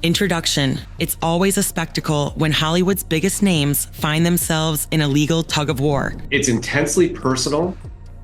Introduction. It's always a spectacle when Hollywood's biggest names find themselves in a legal tug-of-war. It's intensely personal.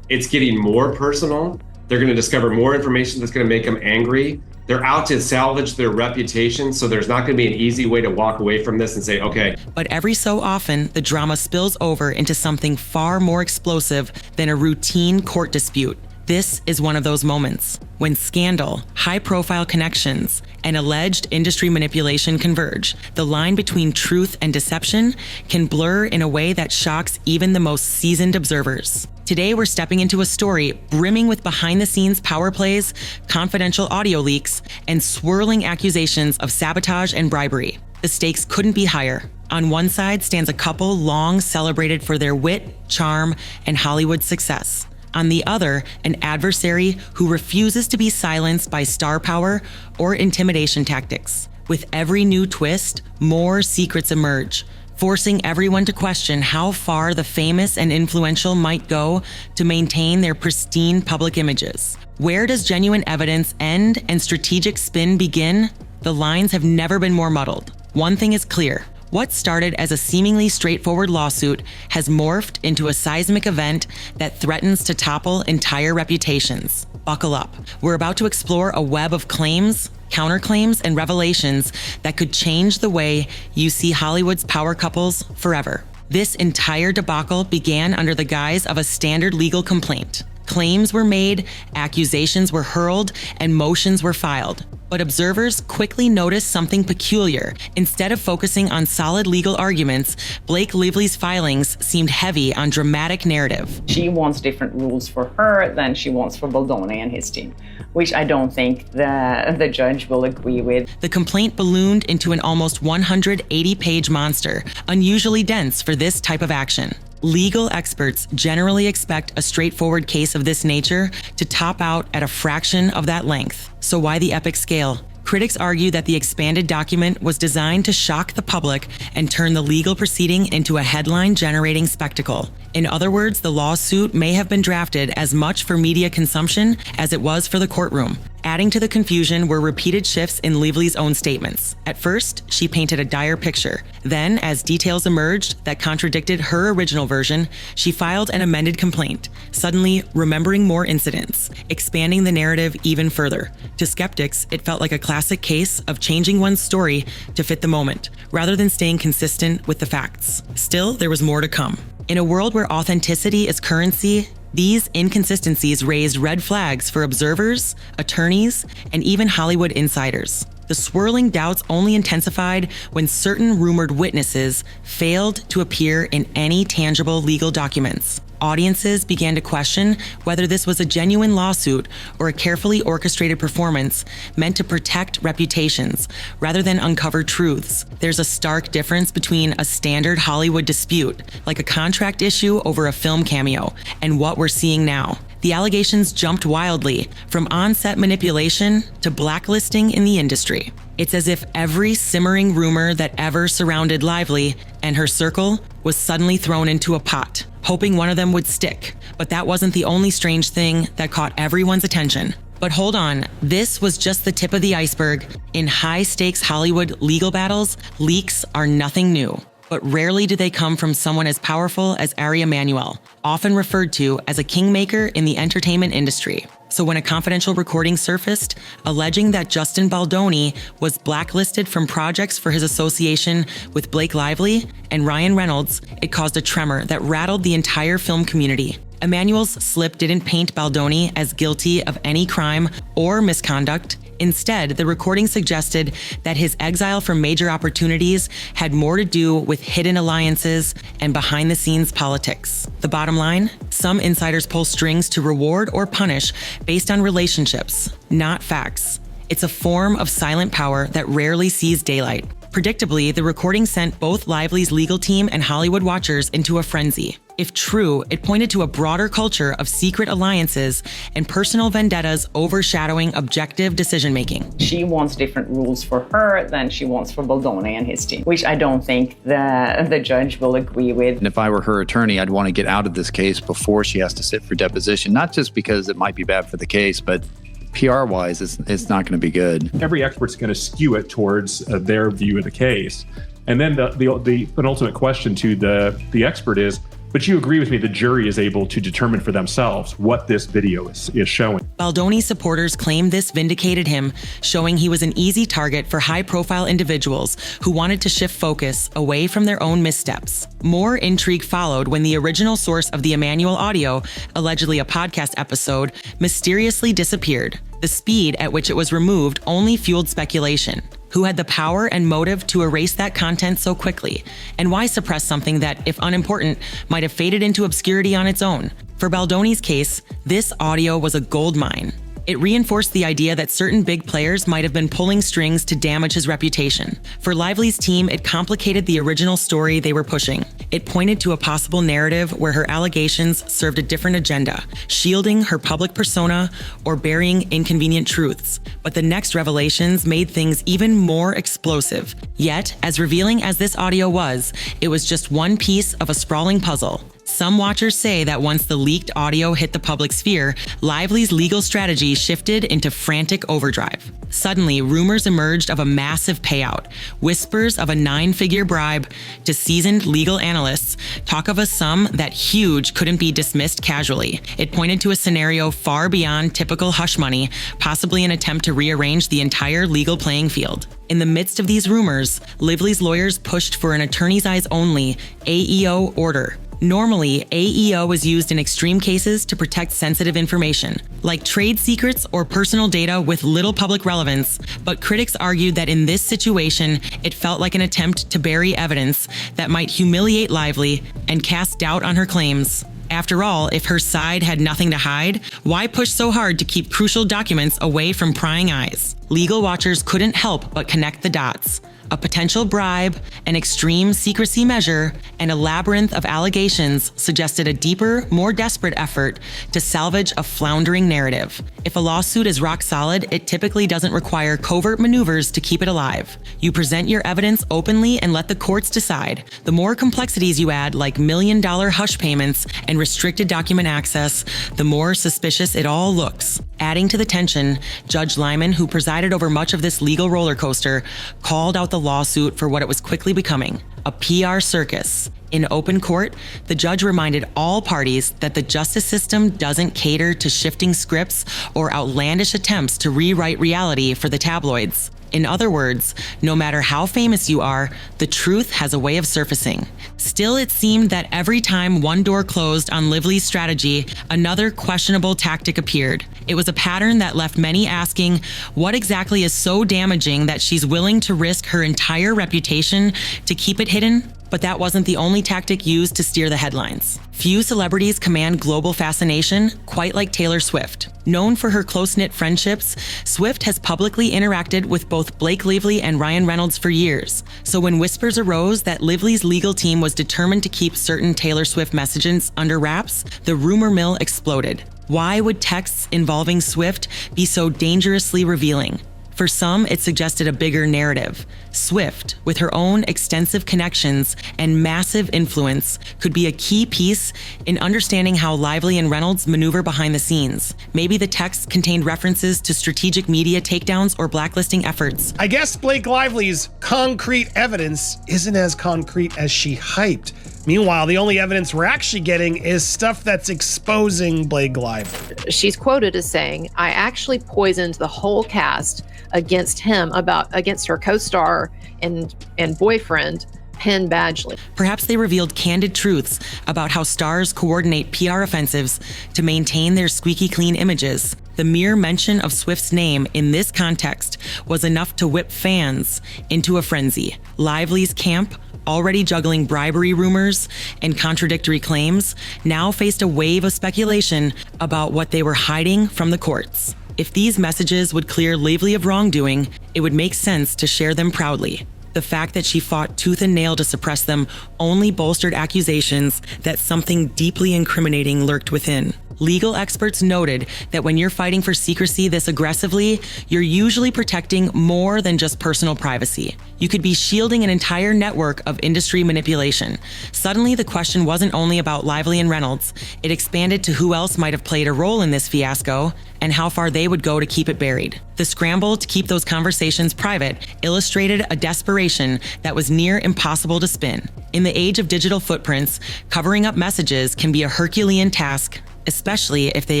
It's getting more personal. They're going to discover more information that's going to make them angry. They're out to salvage their reputation, so there's not going to be an easy way to walk away from this and say, okay. But every so often, the drama spills over into something far more explosive than a routine court dispute. This is one of those moments when scandal, high-profile connections, and alleged industry manipulation converge. The line between truth and deception can blur in a way that shocks even the most seasoned observers. Today, we're stepping into a story brimming with behind-the-scenes power plays, confidential audio leaks, and swirling accusations of sabotage and bribery. The stakes couldn't be higher. On one side stands a couple long celebrated for their wit, charm, and Hollywood success. On the other, an adversary who refuses to be silenced by star power or intimidation tactics. With every new twist, more secrets emerge, forcing everyone to question how far the famous and influential might go to maintain their pristine public images. Where does genuine evidence end and strategic spin begin? The lines have never been more muddled. One thing is clear. What started as a seemingly straightforward lawsuit has morphed into a seismic event that threatens to topple entire reputations. Buckle up. We're about to explore a web of claims, counterclaims, and revelations that could change the way you see Hollywood's power couples forever. This entire debacle began under the guise of a standard legal complaint. Claims were made, accusations were hurled, and motions were filed. But observers quickly noticed something peculiar. Instead of focusing on solid legal arguments, Blake Lively's filings seemed heavy on dramatic narrative. She wants different rules for her than she wants for Baldoni and his team, which I don't think the judge will agree with. The complaint ballooned into an almost 180-page monster, unusually dense for this type of action. Legal experts generally expect a straightforward case of this nature to top out at a fraction of that length. So why the epic scale? Critics argue that the expanded document was designed to shock the public and turn the legal proceeding into a headline-generating spectacle. In other words, the lawsuit may have been drafted as much for media consumption as it was for the courtroom. Adding to the confusion were repeated shifts in Lively's own statements. At first, she painted a dire picture. Then, as details emerged that contradicted her original version, she filed an amended complaint, suddenly remembering more incidents, expanding the narrative even further. To skeptics, it felt like a classic case of changing one's story to fit the moment, rather than staying consistent with the facts. Still, there was more to come. In a world where authenticity is currency, these inconsistencies raised red flags for observers, attorneys, and even Hollywood insiders. The swirling doubts only intensified when certain rumored witnesses failed to appear in any tangible legal documents. Audiences began to question whether this was a genuine lawsuit or a carefully orchestrated performance meant to protect reputations rather than uncover truths. There's a stark difference between a standard Hollywood dispute, like a contract issue over a film cameo, and what we're seeing now. The allegations jumped wildly, from on-set manipulation to blacklisting in the industry. It's as if every simmering rumor that ever surrounded Lively and her circle was suddenly thrown into a pot, hoping one of them would stick. But that wasn't the only strange thing that caught everyone's attention. But hold on, this was just the tip of the iceberg. In high-stakes Hollywood legal battles, leaks are nothing new. But rarely do they come from someone as powerful as RyanReynolds, often referred to as a kingmaker in the entertainment industry. So when a confidential recording surfaced, alleging that Justin Baldoni was blacklisted from projects for his association with Blake Lively and RyanReynolds, it caused a tremor that rattled the entire film community. Emmanuel's slip didn't paint Baldoni as guilty of any crime or misconduct. Instead, the recording suggested that his exile from major opportunities had more to do with hidden alliances and behind-the-scenes politics. The bottom line? Some insiders pull strings to reward or punish based on relationships, not facts. It's a form of silent power that rarely sees daylight. Predictably, the recording sent both Lively's legal team and Hollywood watchers into a frenzy. If true, it pointed to a broader culture of secret alliances and personal vendettas overshadowing objective decision-making. She wants different rules for her than she wants for Baldoni and his team, which I don't think the judge will agree with. And if I were her attorney, I'd want to get out of this case before she has to sit for deposition, not just because it might be bad for the case, but PR-wise, it's not going to be good. Every expert's going to skew it towards their view of the case. And then the penultimate question to the expert is, but you agree with me, the jury is able to determine for themselves what this video is showing. Baldoni's supporters claimed this vindicated him, showing he was an easy target for high-profile individuals who wanted to shift focus away from their own missteps. More intrigue followed when the original source of the Emmanuel audio, allegedly a podcast episode, mysteriously disappeared. The speed at which it was removed only fueled speculation. Who had the power and motive to erase that content so quickly? And why suppress something that, if unimportant, might have faded into obscurity on its own? For Baldoni's case, this audio was a goldmine. It reinforced the idea that certain big players might have been pulling strings to damage his reputation. For Lively's team, it complicated the original story they were pushing. It pointed to a possible narrative where her allegations served a different agenda, shielding her public persona or burying inconvenient truths. But the next revelations made things even more explosive. Yet, as revealing as this audio was, it was just one piece of a sprawling puzzle. Some watchers say that once the leaked audio hit the public sphere, Lively's legal strategy shifted into frantic overdrive. Suddenly, rumors emerged of a massive payout, whispers of a 9-figure bribe to seasoned legal analysts, talk of a sum that huge couldn't be dismissed casually. It pointed to a scenario far beyond typical hush money, possibly an attempt to rearrange the entire legal playing field. In the midst of these rumors, Lively's lawyers pushed for an attorney's eyes only AEO order. Normally, AEO is used in extreme cases to protect sensitive information, like trade secrets or personal data with little public relevance, but critics argued that in this situation, it felt like an attempt to bury evidence that might humiliate Lively and cast doubt on her claims. After all, if her side had nothing to hide, why push so hard to keep crucial documents away from prying eyes? Legal watchers couldn't help but connect the dots. A potential bribe, an extreme secrecy measure, and a labyrinth of allegations suggested a deeper, more desperate effort to salvage a floundering narrative. If a lawsuit is rock solid, it typically doesn't require covert maneuvers to keep it alive. You present your evidence openly and let the courts decide. The more complexities you add, like million-dollar hush payments and restricted document access, the more suspicious it all looks. Adding to the tension, Judge Lyman, who presided over much of this legal roller coaster, called out the lawsuit for what it was quickly becoming, a PR circus. In open court, the judge reminded all parties that the justice system doesn't cater to shifting scripts or outlandish attempts to rewrite reality for the tabloids. In other words, no matter how famous you are, the truth has a way of surfacing. Still, it seemed that every time one door closed on Lively's strategy, another questionable tactic appeared. It was a pattern that left many asking, what exactly is so damaging that she's willing to risk her entire reputation to keep it hidden? But that wasn't the only tactic used to steer the headlines. Few celebrities command global fascination quite like Taylor Swift. Known for her close-knit friendships, Swift has publicly interacted with both Blake Lively and RyanReynolds for years. So when whispers arose that Lively's legal team was determined to keep certain Taylor Swift messages under wraps, the rumor mill exploded. Why would texts involving Swift be so dangerously revealing? For some, it suggested a bigger narrative. Swift, with her own extensive connections and massive influence, could be a key piece in understanding how Lively and Reynolds maneuver behind the scenes. Maybe the text contained references to strategic media takedowns or blacklisting efforts. I guess Blake Lively's concrete evidence isn't as concrete as she hyped. Meanwhile, the only evidence we're actually getting is stuff that's exposing Blake Lively. She's quoted as saying, I actually poisoned the whole cast against her co-star and boyfriend, Penn Badgley. Perhaps they revealed candid truths about how stars coordinate PR offensives to maintain their squeaky clean images. The mere mention of Swift's name in this context was enough to whip fans into a frenzy. Lively's camp, already juggling bribery rumors and contradictory claims, now faced a wave of speculation about what they were hiding from the courts. If these messages would clear Lively of wrongdoing, it would make sense to share them proudly. The fact that she fought tooth and nail to suppress them only bolstered accusations that something deeply incriminating lurked within. Legal experts noted that when you're fighting for secrecy this aggressively, you're usually protecting more than just personal privacy. You could be shielding an entire network of industry manipulation. Suddenly, the question wasn't only about Lively and Reynolds. It expanded to who else might have played a role in this fiasco and how far they would go to keep it buried. The scramble to keep those conversations private illustrated a desperation that was near impossible to spin. In the age of digital footprints, covering up messages can be a Herculean task, especially if they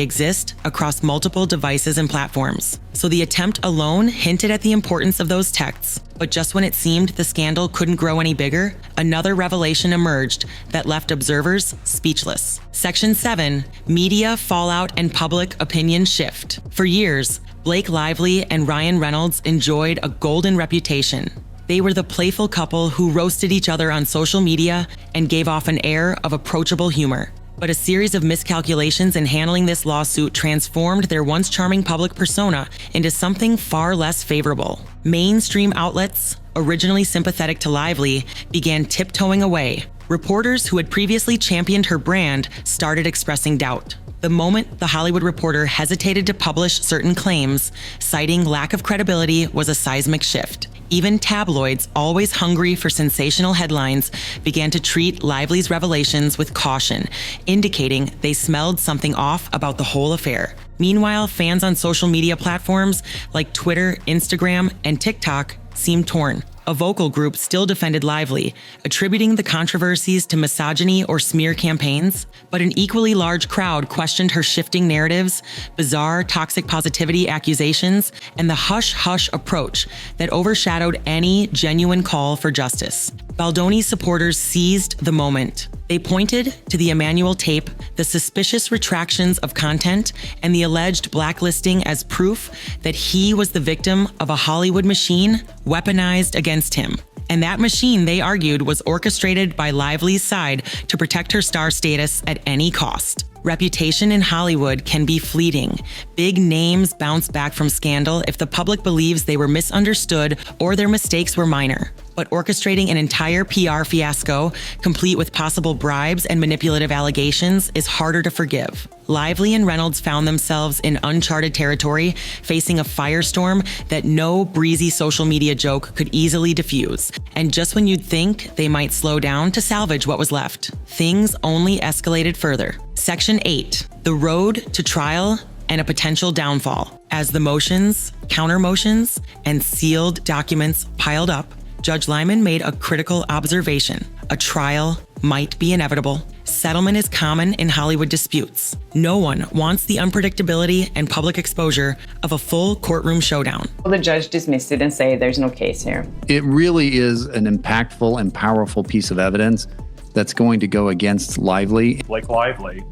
exist across multiple devices and platforms. So the attempt alone hinted at the importance of those texts, but just when it seemed the scandal couldn't grow any bigger, another revelation emerged that left observers speechless. Section 7, Media Fallout and Public Opinion Shift. For years, Blake Lively and RyanReynolds enjoyed a golden reputation. They were the playful couple who roasted each other on social media and gave off an air of approachable humor. But a series of miscalculations in handling this lawsuit transformed their once charming public persona into something far less favorable. Mainstream outlets, originally sympathetic to Lively, began tiptoeing away. Reporters who had previously championed her brand started expressing doubt. The moment The Hollywood Reporter hesitated to publish certain claims, citing lack of credibility was a seismic shift. Even tabloids, always hungry for sensational headlines, began to treat Lively's revelations with caution, indicating they smelled something off about the whole affair. Meanwhile, fans on social media platforms like Twitter, Instagram, and TikTok seemed torn. A vocal group still defended Lively, attributing the controversies to misogyny or smear campaigns, but an equally large crowd questioned her shifting narratives, bizarre toxic positivity accusations, and the hush-hush approach that overshadowed any genuine call for justice. Baldoni's supporters seized the moment. They pointed to the Emanuel tape, the suspicious retractions of content, and the alleged blacklisting as proof that he was the victim of a Hollywood machine weaponized against him. And that machine, they argued, was orchestrated by Lively's side to protect her star status at any cost. Reputation in Hollywood can be fleeting. Big names bounce back from scandal if the public believes they were misunderstood or their mistakes were minor. But orchestrating an entire PR fiasco, complete with possible bribes and manipulative allegations, is harder to forgive. Lively and Reynolds found themselves in uncharted territory, facing a firestorm that no breezy social media joke could easily diffuse. And just when you'd think they might slow down to salvage what was left, things only escalated further. Section 8, the road to trial and a potential downfall. As the motions, counter motions, and sealed documents piled up, Judge Lyman made a critical observation. A trial might be inevitable. Settlement is common in Hollywood disputes. No one wants the unpredictability and public exposure of a full courtroom showdown. The judge dismissed it and said there's no case here. It really is an impactful and powerful piece of evidence that's going to go against Lively. Blake Lively,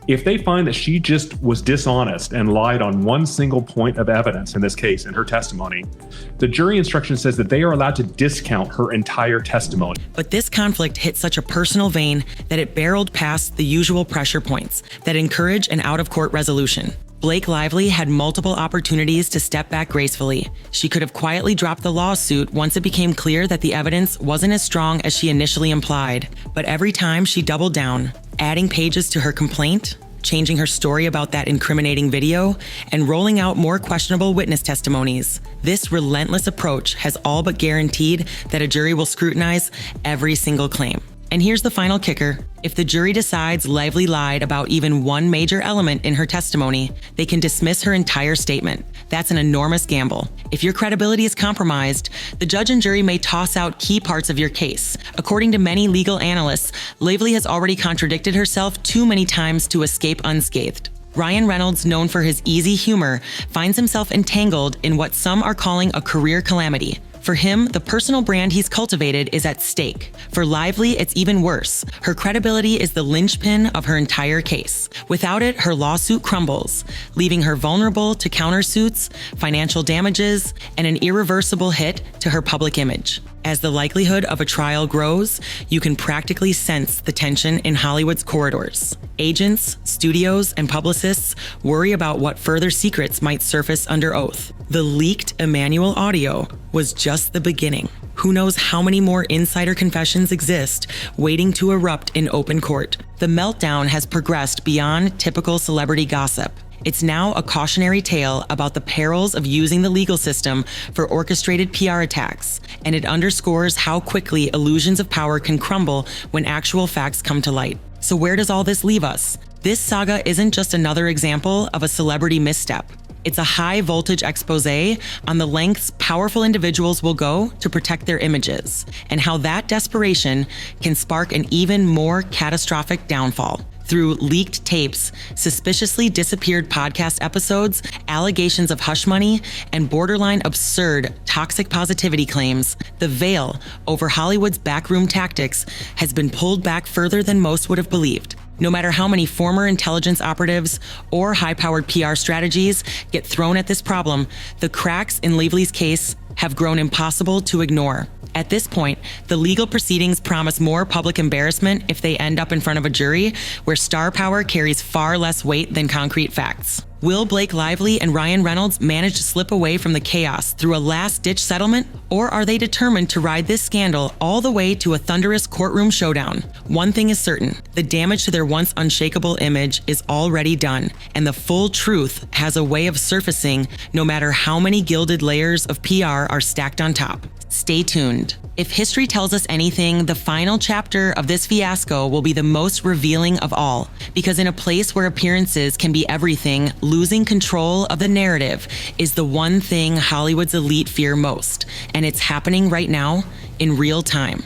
if they find that she just was dishonest and lied on one single point of evidence in this case, in her testimony, the jury instruction says that they are allowed to discount her entire testimony. But this conflict hit such a personal vein that it barreled past the usual pressure points that encourage an out-of-court resolution. Blake Lively had multiple opportunities to step back gracefully. She could have quietly dropped the lawsuit once it became clear that the evidence wasn't as strong as she initially implied. But every time she doubled down, adding pages to her complaint, changing her story about that incriminating video, and rolling out more questionable witness testimonies. This relentless approach has all but guaranteed that a jury will scrutinize every single claim. And here's the final kicker. If the jury decides Lively lied about even one major element in her testimony, they can dismiss her entire statement. That's an enormous gamble. If your credibility is compromised, the judge and jury may toss out key parts of your case. According to many legal analysts, Lively has already contradicted herself too many times to escape unscathed. RyanReynolds, known for his easy humor, finds himself entangled in what some are calling a career calamity. For him, the personal brand he's cultivated is at stake. For Lively, it's even worse. Her credibility is the linchpin of her entire case. Without it, her lawsuit crumbles, leaving her vulnerable to countersuits, financial damages, and an irreversible hit to her public image. As the likelihood of a trial grows, you can practically sense the tension in Hollywood's corridors. Agents, studios, and publicists worry about what further secrets might surface under oath. The leaked Emanuel audio was just the beginning. Who knows how many more insider confessions exist waiting to erupt in open court? The meltdown has progressed beyond typical celebrity gossip. It's now a cautionary tale about the perils of using the legal system for orchestrated PR attacks, and it underscores how quickly illusions of power can crumble when actual facts come to light. So where does all this leave us? This saga isn't just another example of a celebrity misstep. It's a high-voltage expose on the lengths powerful individuals will go to protect their images, and how that desperation can spark an even more catastrophic downfall. Through leaked tapes, suspiciously disappeared podcast episodes, allegations of hush money, and borderline absurd toxic positivity claims, the veil over Hollywood's backroom tactics has been pulled back further than most would have believed. No matter how many former intelligence operatives or high-powered PR strategies get thrown at this problem, the cracks in Lively's case have grown impossible to ignore. At this point, the legal proceedings promise more public embarrassment if they end up in front of a jury where star power carries far less weight than concrete facts. Will Blake Lively and Ryan Reynolds manage to slip away from the chaos through a last-ditch settlement? Or are they determined to ride this scandal all the way to a thunderous courtroom showdown? One thing is certain, the damage to their once unshakable image is already done, and the full truth has a way of surfacing no matter how many gilded layers of PR are stacked on top. Stay tuned. If history tells us anything, the final chapter of this fiasco will be the most revealing of all, because in a place where appearances can be everything, losing control of the narrative is the one thing Hollywood's elite fear most, and it's happening right now in real time.